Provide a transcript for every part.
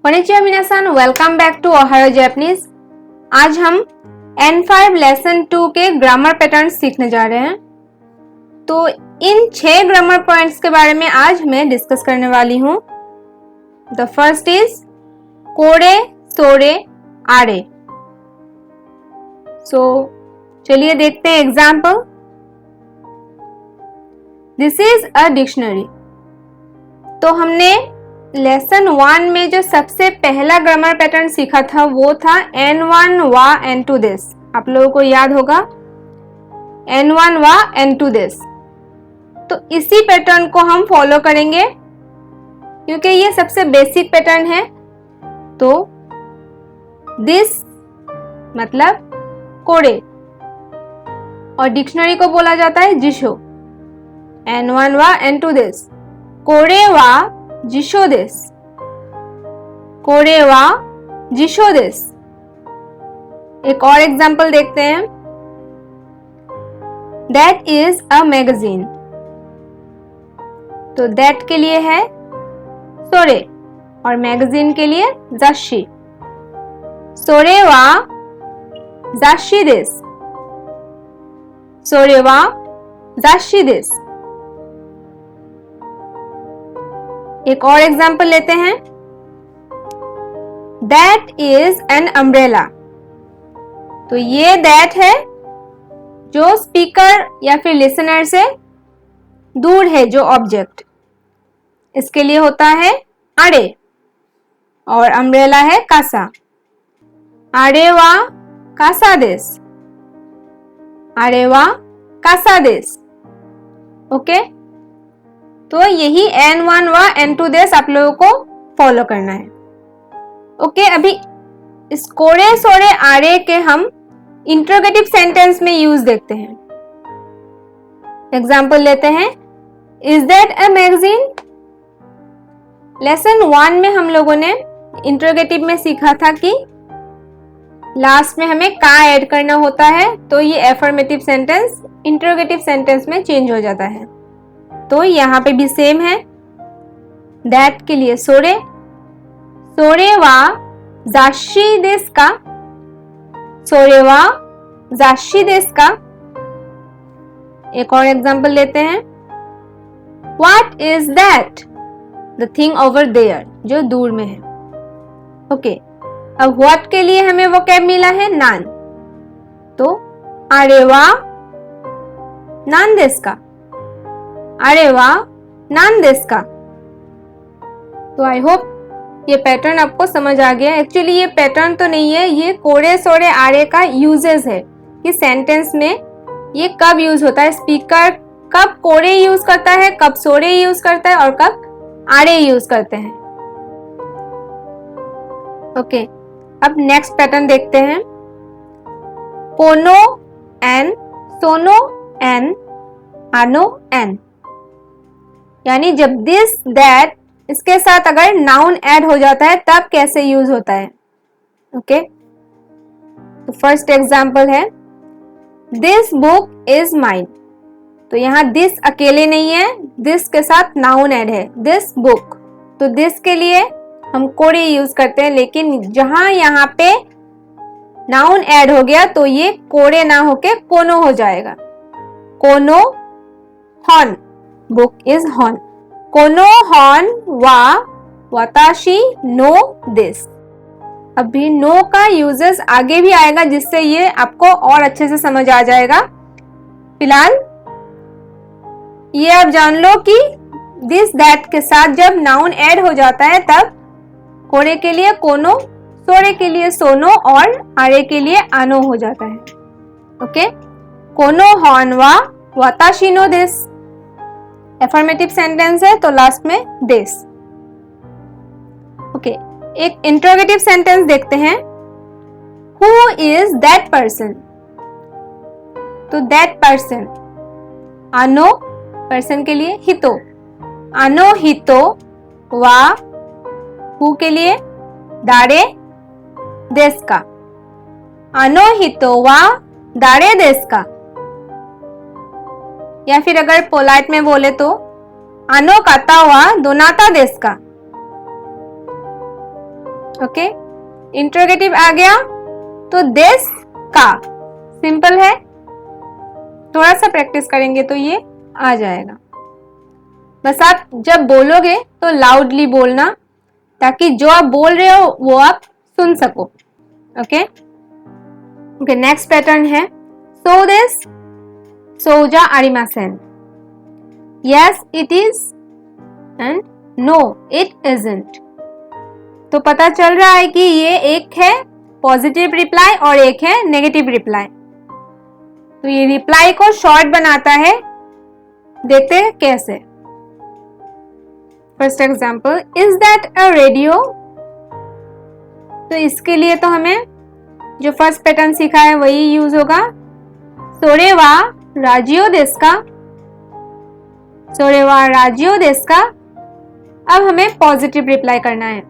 Konnichiwa minasan, welcome back to Ohayo Japanese. आज हम N5 lesson 2 के ग्रामर पैटर्न सीखने जा रहे हैं। तो इन 6 ग्रामर पॉइंट्स के बारे में आज मैं डिस्कस करने वाली हूँ। द फर्स्ट इज कोरे सोरे आरे। सो चलिए देखते हैं example. This is a dictionary. तो हमने लेसन 1 में जो सबसे पहला ग्रामर पैटर्न सीखा था वो था N1 वा N2 दिस। आप लोगों को याद होगा N1 वा N2 दिस। तो इसी पैटर्न को हम फॉलो करेंगे क्योंकि ये सबसे बेसिक पैटर्न है। तो दिस मतलब कोड़े और डिक्शनरी को बोला जाता है जिशो। N1 वा N2 दिस कोड़े वा जिशो दिस, कोड़े वा जिशो दिस। एक और एग्जांपल देखते हैं। That is a magazine. तो दैट के लिए है सोरे और मैगजीन के लिए जाशी। सोरे वा जाशी दिस, सोरे वा जाशी दिस। एक और एग्जाम्पल लेते हैं। That is an umbrella. तो ये दैट है जो स्पीकर या फिर लिसनर से दूर है, जो ऑब्जेक्ट। इसके लिए होता है आड़े और अम्ब्रेला है कासा। आड़े वा कासा दिस, आड़े वा कासा दिस। ओके, तो यही N1 वा N2 दिस आप लोगों को फॉलो करना है। ओके, अभी इस कोड़े सोड़े आड़े के हम इंट्रोगेटिव सेंटेंस में यूज देखते हैं। एग्जाम्पल लेते हैं। Is that a magazine. Lesson 1 में हम लोगों ने इंट्रोगेटिव में सीखा था कि लास्ट में हमें का ऐड करना होता है, तो ये एफर्मेटिव सेंटेंस इंट्रोगेटिव सेंटेंस में चेंज हो जाता है। तो यहाँ पे भी सेम है। दैट के लिए सोरे, सोरे वा जाशी देस का, सोरे वा जाशी देस का। एक और एग्जांपल लेते हैं। What is that. The thing over there, जो दूर में है। ओके, अब व्हाट के लिए हमें वो कैब मिला है नान। तो आरे वा नान देस का, अरे वाह नान देस का। तो आई होप ये पैटर्न आपको समझ आ गया। एक्चुअली ये पैटर्न तो नहीं है, ये कोड़े सोड़े आड़े का यूजेस है कि सेंटेंस में ये कब यूज होता है। स्पीकर कब कोड़े यूज करता है, कब सोड़े यूज करता है और कब आड़े यूज करते हैं। ओके, अब नेक्स्ट पैटर्न देखते हैं। कोनो एन, सोनो एन, आनो एन। यानी जब दिस दैट इसके साथ अगर नाउन ऐड हो जाता है तब कैसे यूज होता है। ओके, तो फर्स्ट एग्जांपल है दिस बुक इज माइन। तो यहाँ दिस अकेले नहीं है, दिस के साथ नाउन ऐड है, दिस बुक। तो दिस के लिए हम कोड़े यूज करते हैं, लेकिन जहां यहाँ पे नाउन ऐड हो गया तो ये कोड़े ना होके कोनो हो जाएगा। कोनो हॉन, बुक इज हॉन। कोनो हॉन वा वाताशी नो दिस। अभी नो का यूजेस आगे भी आएगा जिससे ये आपको और अच्छे से समझ आ जाएगा। फिलहाल ये आप जान लो कि दिस दैट के साथ जब नाउन ऐड हो जाता है तब कोड़े के लिए कोनो, सोड़े के लिए सोनो और आड़े के लिए आनो हो जाता है। ओके, कोनो हॉन वा वाताशी नो दिस। एफर्मेटिव सेंटेंस है तो लास्ट में दिस। ओके, एक इंट्रोगेटिव सेंटेंस देखते हैं। Who is that person. तो दैट पर्सन, आनो पर्सन के लिए हितो, आनो हितो वा हु के लिए दारे देस का, आनो हितो वा दारे देस का। या फिर अगर पोलाइट में बोले तो आनो काता वा दोनाता देस का। ओके, इंट्रोगेटिव आ गया तो दिस का सिंपल है, थोड़ा सा प्रैक्टिस करेंगे तो ये आ जाएगा। बस आप जब बोलोगे तो लाउडली बोलना, ताकि जो आप बोल रहे हो वो आप सुन सको। ओके ओके, नेक्स्ट पैटर्न है सो दिस सोजा आरिमासेन, yes it is and no it isn't. तो पता चल रहा है कि ये एक है पॉजिटिव रिप्लाई और एक है नेगेटिव रिप्लाई। तो ये रिप्लाई को शॉर्ट बनाता है, देखते हैं कैसे। First example, is that a radio. तो इसके लिए तो हमें जो फर्स्ट पैटर्न सीखा है वही यूज होगा, सोरेवा राजियो देस्का, सोरेवा राजियो देस्का। अब हमें पॉजिटिव रिप्लाई करना है,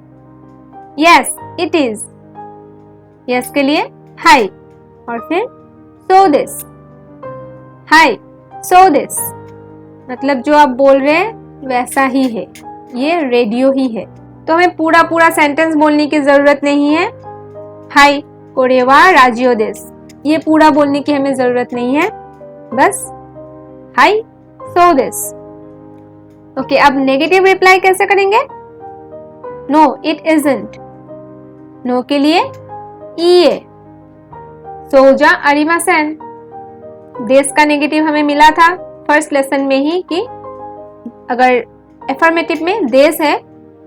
यस इट इज, यस के लिए हाई और फिर so this, high so this, मतलब जो आप बोल रहे हैं वैसा ही है, ये रेडियो ही है। तो हमें पूरा पूरा सेंटेंस बोलने की जरूरत नहीं है, हाई कोरेवा राजियो देस, ये पूरा बोलने की हमें जरूरत नहीं है, बस हाई सो दिस। ओके, अब नेगेटिव रिप्लाई कैसे करेंगे, नो इट इजंट, नो के लिए ईए, सोजा आरिमासेन, देश का नेगेटिव हमें मिला था फर्स्ट लेसन में ही कि अगर एफर्मेटिव में देश है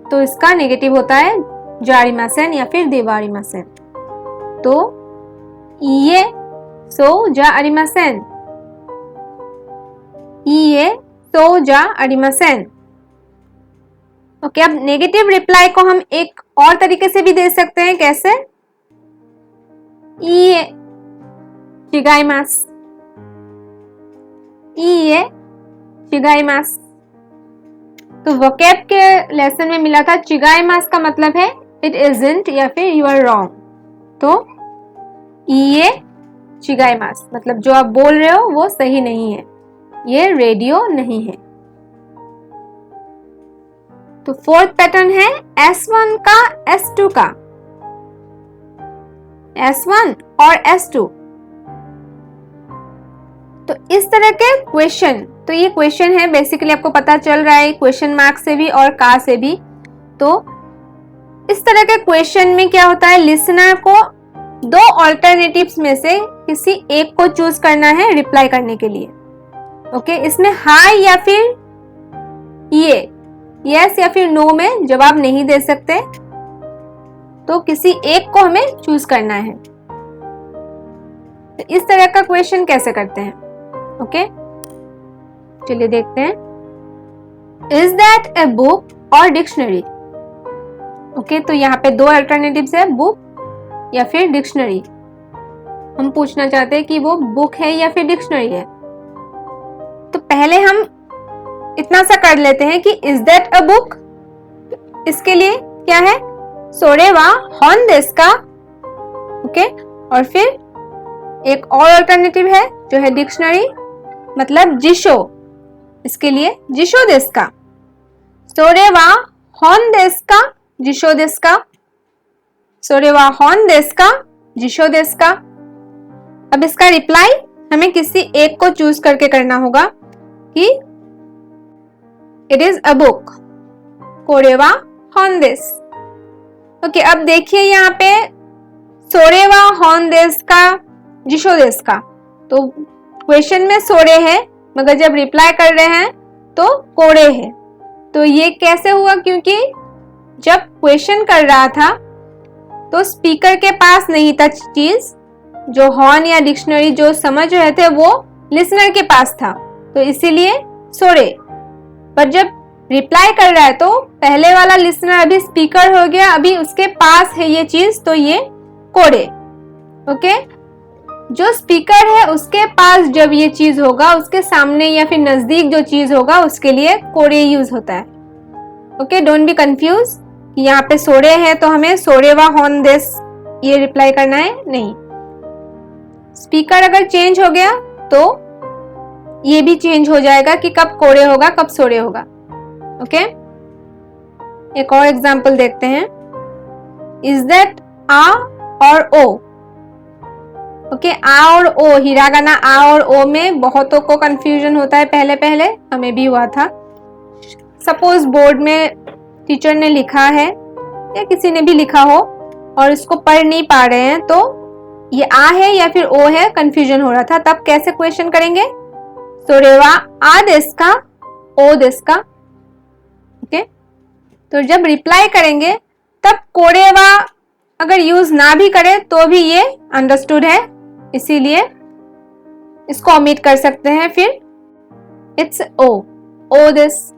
तो इसका नेगेटिव होता है जारिमासेन या फिर देवारिमासेन। तो ईए सोजा आरिमासेन, ईए सोजा आरिमासेन। ओके, अब नेगेटिव रिप्लाई को हम एक और तरीके से भी दे सकते हैं, कैसे, ईए चिगाइमास, ईए चिगाइमास। तो वोकैब के लेसन में मिला था चिगाइमास का मतलब है इट इजंट या फिर यू आर रॉन्ग। तो ईए चिगाइमास मतलब जो आप बोल रहे हो वो सही नहीं है, ये रेडियो नहीं है। तो फोर्थ पैटर्न है S1 का S2 का, S1 और S2। तो इस तरह के क्वेश्चन, तो ये क्वेश्चन है बेसिकली, आपको पता चल रहा है क्वेश्चन मार्क से भी और का से भी। तो इस तरह के क्वेश्चन में क्या होता है, लिसनर को दो ऑल्टरनेटिव्स में से किसी एक को चूज करना है रिप्लाई करने के लिए। ओके, इसमें हाई या फिर ये, यस या फिर नो में जवाब नहीं दे सकते, तो किसी एक को हमें चूज करना है। तो इस तरह का क्वेश्चन कैसे करते हैं, ओके चलिए देखते हैं। इज दैट ए बुक और डिक्शनरी। ओके, तो यहाँ पे दो अल्टरनेटिव्स है, बुक या फिर डिक्शनरी। हम पूछना चाहते हैं कि वो बुक है या फिर डिक्शनरी है। तो पहले हम इतना सा कर लेते हैं कि इज दैट अ बुक, इसके लिए क्या है, सोरेवा हॉन देस का। ओके, और फिर एक और अल्टरनेटिव है जो है डिक्शनरी, मतलब जिशो, इसके लिए जिशो देस का, सोरेवा हॉन देस का, जिशो देस का, सोरेवा हॉन देस का, जिशो देस का। अब इसका रिप्लाई हमें किसी एक को चूज करके करना होगा कि इट इज अ बुक, कोरेवा हॉन देस। ओके, अब देखिए यहाँ पे सोरेवा हॉन देस का, जिशो देस का। तो क्वेश्चन में सोरे है मगर जब रिप्लाई कर रहे हैं तो कोरे है। तो ये कैसे हुआ, क्योंकि जब क्वेश्चन कर रहा था तो स्पीकर के पास नहीं था चीज, जो हॉर्न या डिक्शनरी जो समझ रहे थे वो लिसनर के पास था, तो इसीलिए सोरे। पर जब रिप्लाई कर रहा है तो पहले वाला लिसनर अभी स्पीकर हो गया, अभी उसके पास है ये चीज, तो ये कोरे। ओके, जो स्पीकर है उसके पास जब ये चीज होगा, उसके सामने या फिर नजदीक जो चीज होगा उसके लिए कोरे यूज होता है। ओके, डोंट बी कंफ्यूज कि यहाँ पे सोरे है तो हमें सोरेवा हॉन देस ये रिप्लाई करना है, नहीं। स्पीकर अगर चेंज हो गया तो ये भी चेंज हो जाएगा कि कब कोरे होगा कब सोरे होगा। ओके, एक और एग्जांपल देखते हैं। इज दैट आ और ओ? ओके, आ और ओ, हिरागाना आ और ओ में बहुतों को कंफ्यूजन होता है, पहले पहले हमें भी हुआ था। सपोज बोर्ड में टीचर ने लिखा है या किसी ने भी लिखा हो और इसको पढ़ नहीं पा रहे हैं, तो ये आ है या फिर ओ है, कंफ्यूजन हो रहा था, तब कैसे क्वेश्चन करेंगे? सोरेवा आ देस्का, ओ देस्का। ओके, तो जब रिप्लाई करेंगे तब कोरेवा अगर यूज ना भी करे तो भी ये अंडरस्टूड है, इसीलिए इसको ओमिट कर सकते हैं। फिर इट्स ओ, ओ दिस,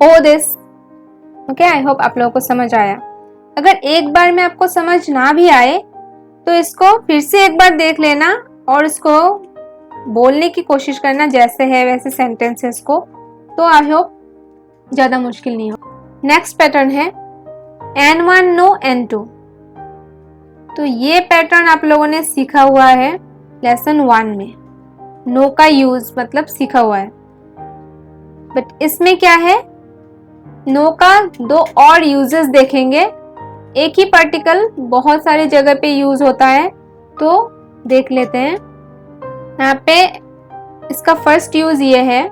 ओ दिस। ओके, आई होप आप लोगों को समझ आया। अगर एक बार में आपको समझ ना भी आए तो इसको फिर से एक बार देख लेना और इसको बोलने की कोशिश करना जैसे है वैसे सेंटेंसेस को, तो आई होप ज्यादा मुश्किल नहीं हो। नेक्स्ट पैटर्न है N1 नो N2। तो ये पैटर्न आप लोगों ने सीखा हुआ है लेसन 1 में, नो का यूज मतलब सीखा हुआ है। बट इसमें क्या है, नो का 2 और यूजेस देखेंगे। एक ही पार्टिकल बहुत सारी जगह पे यूज होता है, तो देख लेते हैं। यहाँ पे इसका फर्स्ट यूज ये है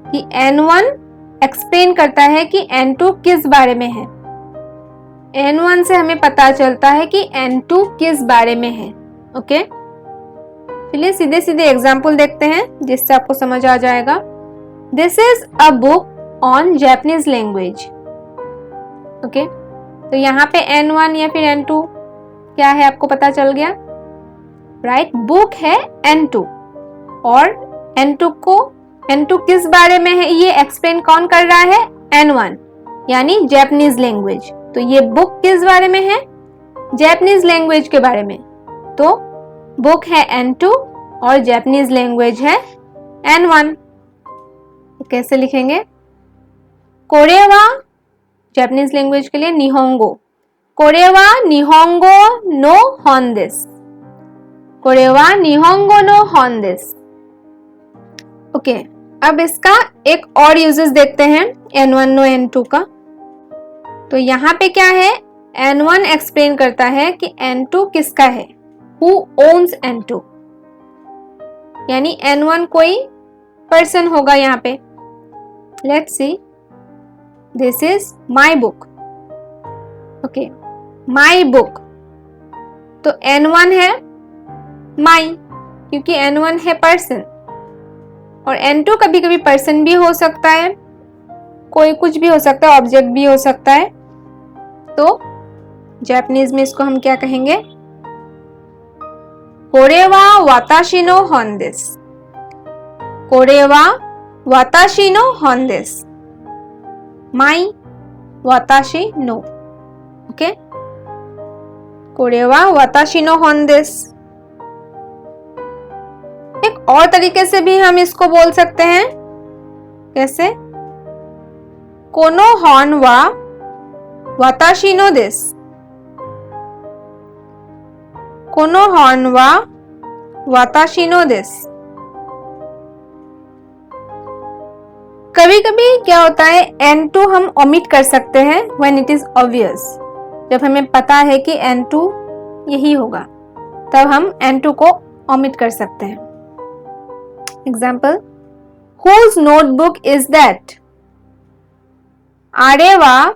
कि N1 एक्सप्लेन करता है कि N2 किस बारे में है। N1 से हमें पता चलता है कि N2 किस बारे में है। ओके, चलिए सीधे सीधे एग्जाम्पल देखते हैं जिससे आपको समझ आ जाएगा। This is a book on Japanese language. Okay, तो यहाँ पे N1 या फिर N2 क्या है आपको पता चल गया, राइट? बुक है N2 और N2 किस बारे में है ये एक्सप्लेन कौन कर रहा है? N1 यानी जापानीज लैंग्वेज। तो ये बुक किस बारे में है? जापानीज लैंग्वेज के बारे में। तो बुक है N2 और जापानीज लैंग्वेज है N1। तो कैसे लिखेंगे? कोरेवा जापानीज लैंग्वेज के लिए निहोंगो, कोरेवा निहोंगो नो होंदेस, कोरेवा निहोंगो नो होंदेस। ओके, अब इसका एक और यूजेस देखते हैं N1 नो N2 का। तो यहाँ पे क्या है, N1 एक्सप्लेन करता है कि N2 किसका है, हु ओन्स N2, यानी N1 कोई पर्सन होगा यहाँ पे। Let's see, this is my book. Okay, my book, तो N1 है माई, क्योंकि N1 है पर्सन और N2 कभी कभी पर्सन भी हो सकता है, कोई कुछ भी हो सकता है, ऑब्जेक्ट भी हो सकता है। तो जापानीज में इसको हम क्या कहेंगे? कोरेवा वाताशी नो होंदेस, कोरेवा वाताशी नो होंदेस, माई वाताशी नो। ओके, कोरेवा वाताशी नो होंदेस। एक और तरीके से भी हम इसको बोल सकते हैं, कैसे? कोनो हॉन वा वाताशी नो देस, कोनो हॉन वा वाताशी नो देस। कभी कभी क्या होता है, N2 हम ओमिट कर सकते हैं व्हेन इट इज ऑब्वियस। जब हमें पता है कि N2 यही होगा तब हम N2 को ओमिट कर सकते हैं। Example, whose notebook is that? आरेवा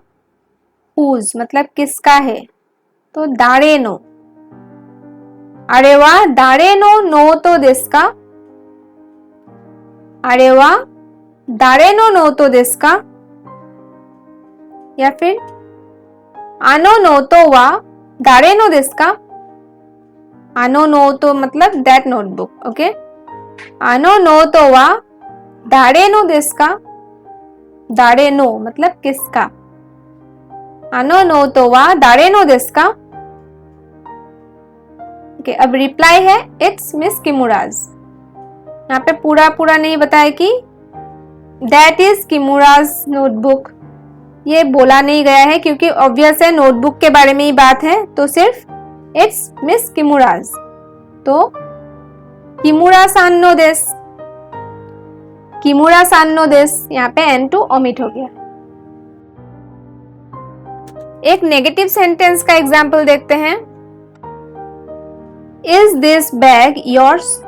हुज मतलब किसका है, तो दारे नो, आरेवा दारे नो नो तो देस्का, आरेवा दारे नो नो तो देस्का। या फिर आनो नो तो वा दारे नो देस्का, आनो नो तो मतलब दैट नोटबुक। ओके, आनो नो तो वा दारे नो देस्का, दारे नो मतलब किसका, आनो नो तो वा दारे नो देस्का। ओके, अब रिप्लाई है इट्स मिस किमुराज। यहाँ पे पूरा पूरा नहीं बताया कि दैट इज किमुराज नोटबुक, ये बोला नहीं गया है क्योंकि ऑब्वियस है नोटबुक के बारे में ही बात है, तो सिर्फ इट्स मिस किमुराज। तो किमुरा सान नो देस, किमुरा सान नो देस, यहाँ पे N2 ओमिट हो गया। एक नेगेटिव सेंटेंस का एग्जाम्पल देखते हैं। Is this bag yours?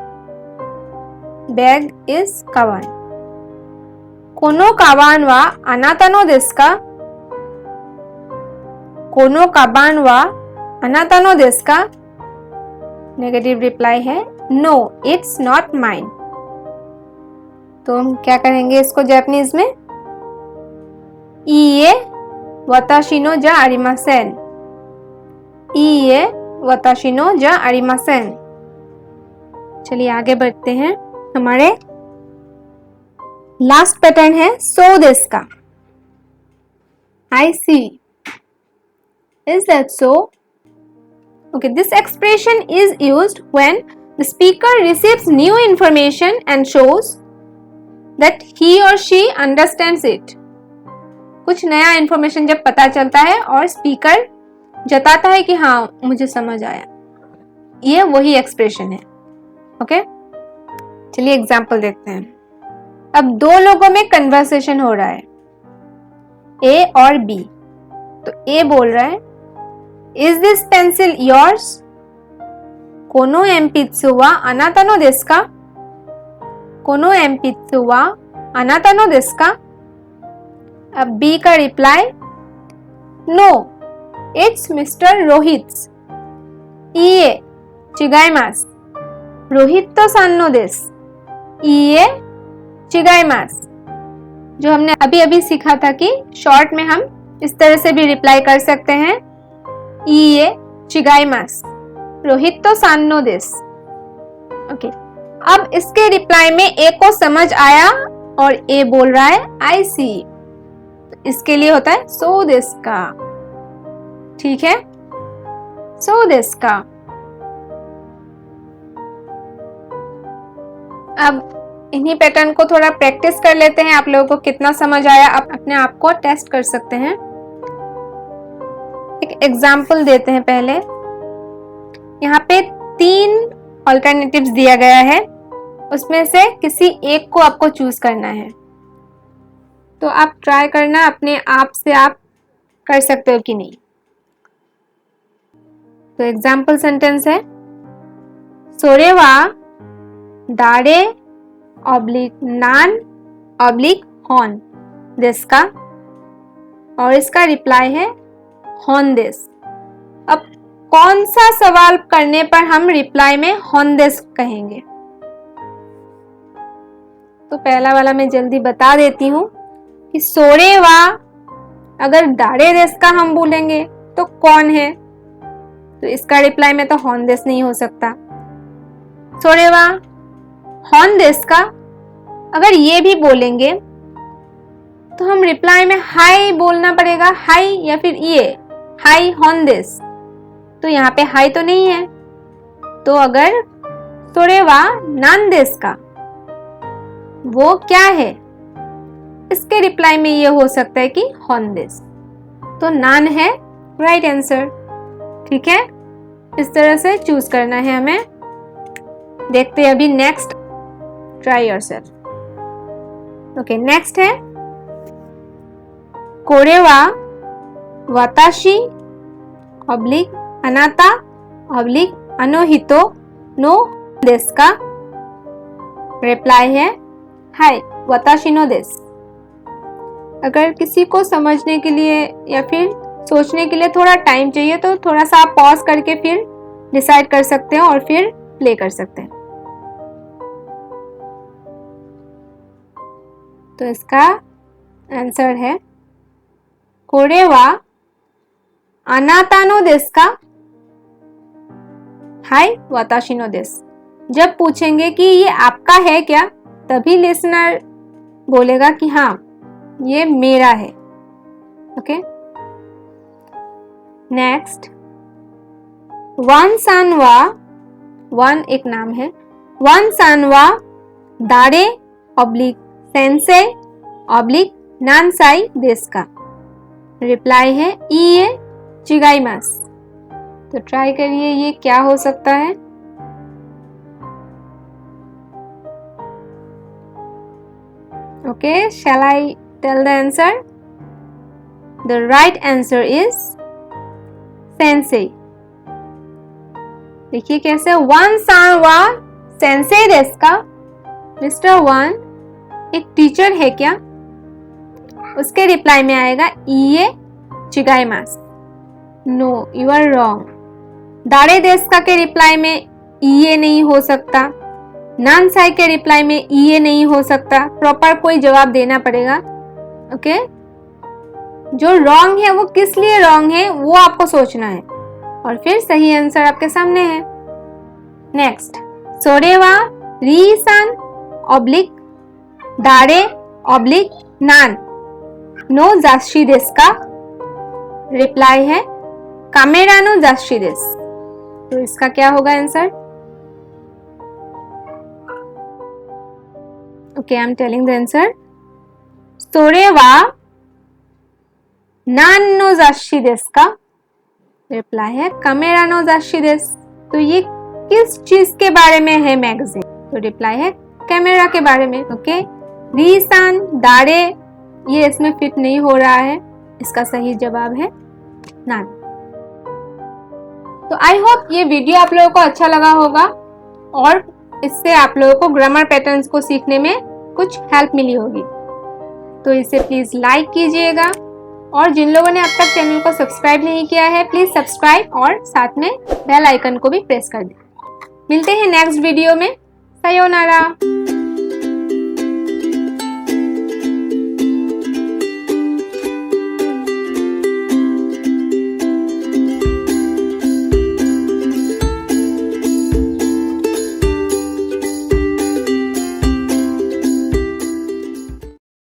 Bag is कावान। कोनो काबान वा अनाता नो देसु का? कोनो काबान वा अनाता नो देसु का? नेगेटिव रिप्लाई है नो इट्स नॉट माइन। तो हम क्या करेंगे इसको जापानीज में? इए वताशी नो जा आरिमासेन। इए वताशी नो जा आरिमासेन। चलिए आगे बढ़ते हैं। हमारे लास्ट पैटर्न है सो देसु का। आई सी। Is that so? Okay, this expression is used when the speaker receives new information and shows that he or she understands it. कुछ नया इंफॉर्मेशन जब पता चलता है और स्पीकर जताता है कि हाँ मुझे समझ आया, ये वही एक्सप्रेशन है। ओके, चलिए एग्जाम्पल देखते हैं। अब दो लोगों में कन्वर्सेशन हो रहा है, ए और बी। तो ए बोल रहा है Is this pencil yours? この鉛筆はあなたのですか? この鉛筆はあなたのですか? अब B का reply No, it's Mr. Rohit's. いいえ、違います。रोहित सान नो देस। いいえ、違います。जो हमने अभी अभी सीखा था कि शॉर्ट में हम इस तरह से भी रिप्लाई कर सकते हैं। इए चिगाइमास, रोहित सान नो देस। ओके, अब इसके रिप्लाई में ए को समझ आया और ए बोल रहा है आई सी। तो इसके लिए होता है सो देस का। ठीक है, सो देस का। अब इन्हीं पैटर्न को थोड़ा प्रैक्टिस कर लेते हैं। आप लोगों को कितना समझ आया आप अपने आप को टेस्ट कर सकते हैं। एक एग्जाम्पल देते हैं। पहले यहाँ पे 3 ऑल्टरनेटिव्स दिया गया है, उसमें से किसी एक को आपको चूज करना है। तो आप ट्राई करना अपने आप से, आप कर सकते हो कि नहीं। तो एग्जाम्पल सेंटेंस है सोरे वा दारे ऑब्लिक नान ऑब्लिक हॉन देस का, और इसका रिप्लाई है हॉन-देस। अब कौन सा सवाल करने पर हम रिप्लाई में हॉन-देस कहेंगे? तो पहला वाला मैं जल्दी बता देती हूं कि सोरे वा अगर दारे देस का हम बोलेंगे तो कौन है, तो इसका रिप्लाई में तो हॉन-देस नहीं हो सकता। सोरे वा हॉन-देस का अगर ये भी बोलेंगे तो हम रिप्लाई में हाई बोलना पड़ेगा, हाई या फिर ये हाई हॉन देस। तो यहाँ पे हाई तो नहीं है, तो अगर सोरेवा नान देस का वो क्या है, इसके रिप्लाई में ये हो सकता है कि हॉन देस। तो नान है राइट आंसर। ठीक है, इस तरह से चूज करना है हमें। देखते हैं अभी next, try yourself. Okay, next है कोरेवा वाताशी ऑब्लिक अनाता ऑब्लिक अनोहितो नो देस का। रिप्लाई है हाय वाताशी नो देस। अगर किसी को समझने के लिए या फिर सोचने के लिए थोड़ा टाइम चाहिए तो थोड़ा सा आप पॉज करके फिर डिसाइड कर सकते हैं और फिर प्ले कर सकते हैं। तो इसका आंसर है कोरे वा अनाता नो देस का हाय वाताशी नो देस। जब पूछेंगे कि ये आपका है क्या, तभी लिसनर बोलेगा कि हाँ ये मेरा है। ओके, नेक्स्ट वन सान वा, वन एक नाम है, वन सान वा दारे ऑब्लिक सेंसे ऑब्लिक नानसाई देस का। रिप्लाई है इए चिगाइमास। तो ट्राई करिए ये क्या हो सकता है। Okay, shall I tell the answer? The right answer is Sensei. देखिए कैसे, वन सान वा सेंसेई देsu का, मिस्टर वन एक टीचर है क्या? उसके रिप्लाई में आएगा इए चिगाइमास, नो यू आर रॉन्ग। दारे देsu का के रिप्लाई में इए नहीं हो सकता, नानसाई के रिप्लाई में इए नहीं हो सकता, प्रॉपर कोई जवाब देना पड़ेगा। ओके, जो रॉन्ग है वो किस लिए रॉन्ग है वो आपको सोचना है, और फिर सही आंसर आपके सामने है। नेक्स्ट, सोरेवा री-सान ऑब्लिक दारे ऑब्लिक नान नो जाशी देsu का, रिप्लाई है कामेरा नो जाशी देsu। तो इसका क्या होगा answer? Okay, I am telling the answer. सोरेवा नान नो जाशी देsu का, रिप्लाई है कामेरा नो जाशी देsu। तो ये किस चीज के बारे में है मैगजीन? तो रिप्लाई है कैमरा के बारे में। ओके, री-सान दारे ये इसमें फिट नहीं हो रहा है, इसका सही जवाब है नान। तो आई होप ये वीडियो आप लोगों को अच्छा लगा होगा और इससे आप लोगों को ग्रामर पैटर्न्स को सीखने में कुछ हेल्प मिली होगी। तो इसे प्लीज लाइक कीजिएगा, और जिन लोगों ने अब तक चैनल को सब्सक्राइब नहीं किया है प्लीज सब्सक्राइब और साथ में बेल आइकन को भी प्रेस कर दें। मिलते हैं नेक्स्ट वीडियो में। सायोनारा।